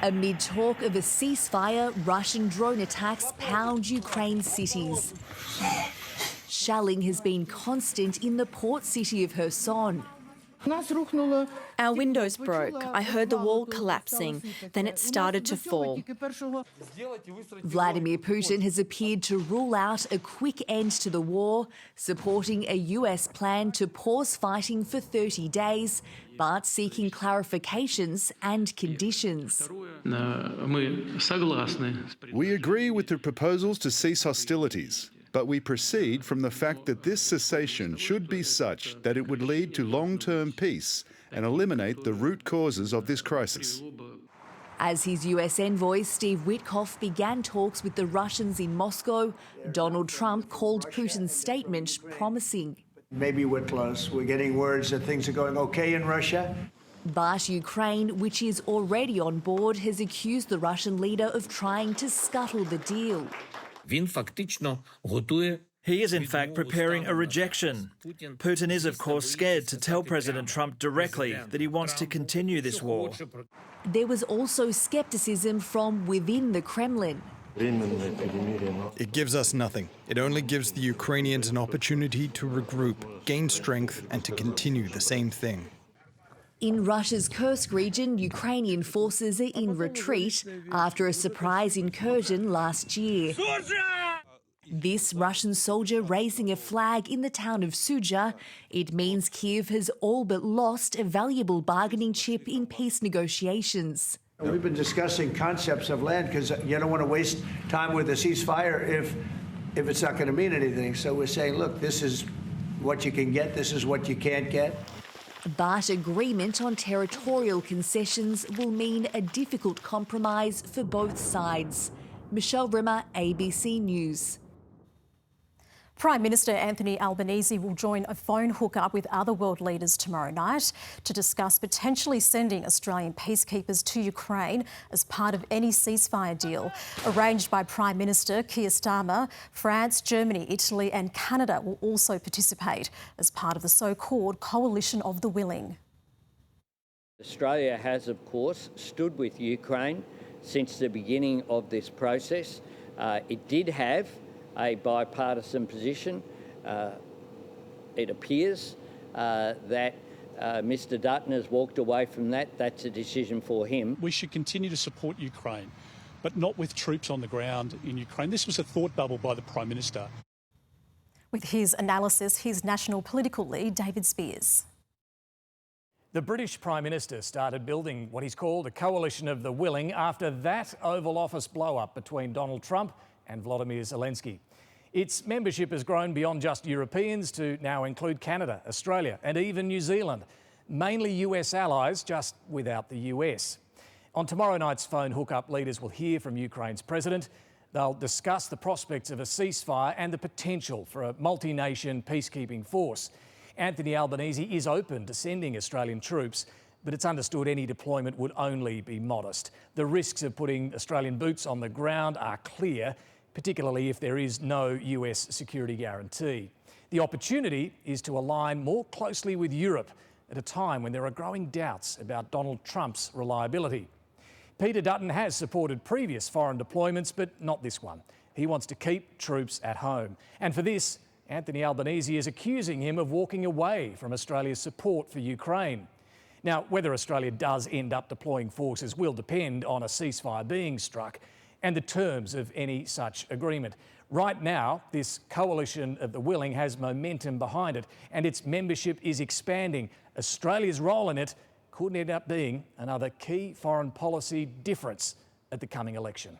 Amid talk of a ceasefire, Russian drone attacks pound Ukraine's cities. Shelling has been constant in the port city of Kherson. Our windows broke. I heard the wall collapsing. Then it started to fall. Vladimir Putin has appeared to rule out a quick end to the war, supporting a US plan to pause fighting for 30 days, but seeking clarifications and conditions. We agree with the proposals to cease hostilities, but we proceed from the fact that this cessation should be such that it would lead to long-term peace and eliminate the root causes of this crisis. As his US envoy, Steve Witkoff, began talks with the Russians in Moscow, Donald Trump called Putin's statement promising. Maybe we're close. We're getting words that things are going okay in Russia. But Ukraine, which is already on board, has accused the Russian leader of trying to scuttle the deal. He is in fact preparing a rejection. Putin is, of course, scared to tell President Trump directly that he wants to continue this war. There was also scepticism from within the Kremlin. It gives us nothing. It only gives the Ukrainians an opportunity to regroup, gain strength, and to continue the same thing. In Russia's Kursk region, Ukrainian forces are in retreat after a surprise incursion last year. This Russian soldier raising a flag in the town of Sudzha. It means Kyiv has all but lost a valuable bargaining chip in peace negotiations. We've been discussing concepts of land because you don't want to waste time with a ceasefire if it's not going to mean anything. So we're saying, look, this is what you can get, this is what you can't get. But agreement on territorial concessions will mean a difficult compromise for both sides. Michelle Rimmer, ABC News. Prime Minister Anthony Albanese will join a phone hookup with other world leaders tomorrow night to discuss potentially sending Australian peacekeepers to Ukraine as part of any ceasefire deal. Arranged by Prime Minister Keir Starmer, France, Germany, Italy and Canada will also participate as part of the so-called Coalition of the Willing. Australia has, of course, stood with Ukraine since the beginning of this process. It did have a bipartisan position. It appears that Mr Dutton has walked away from that. That's a decision for him. We should continue to support Ukraine, but not with troops on the ground in Ukraine. This was a thought bubble by the Prime Minister. With his analysis, his national political lead, David Spears. The British Prime Minister started building what he's called a coalition of the willing after that Oval Office blow-up between Donald Trump and Vladimir Zelenskyy. Its membership has grown beyond just Europeans to now include Canada, Australia and even New Zealand, mainly US allies, just without the US. On tomorrow night's phone hookup, leaders will hear from Ukraine's president. They'll discuss the prospects of a ceasefire and the potential for a multi-nation peacekeeping force. Anthony Albanese is open to sending Australian troops, but it's understood any deployment would only be modest. The risks of putting Australian boots on the ground are clear, particularly if there is no US security guarantee. The opportunity is to align more closely with Europe at a time when there are growing doubts about Donald Trump's reliability. Peter Dutton has supported previous foreign deployments, but not this one. He wants to keep troops at home. And for this, Anthony Albanese is accusing him of walking away from Australia's support for Ukraine. Now, whether Australia does end up deploying forces will depend on a ceasefire being struck and the terms of any such agreement. Right now, this coalition of the willing has momentum behind it and its membership is expanding. Australia's role in it could end up being another key foreign policy difference at the coming election.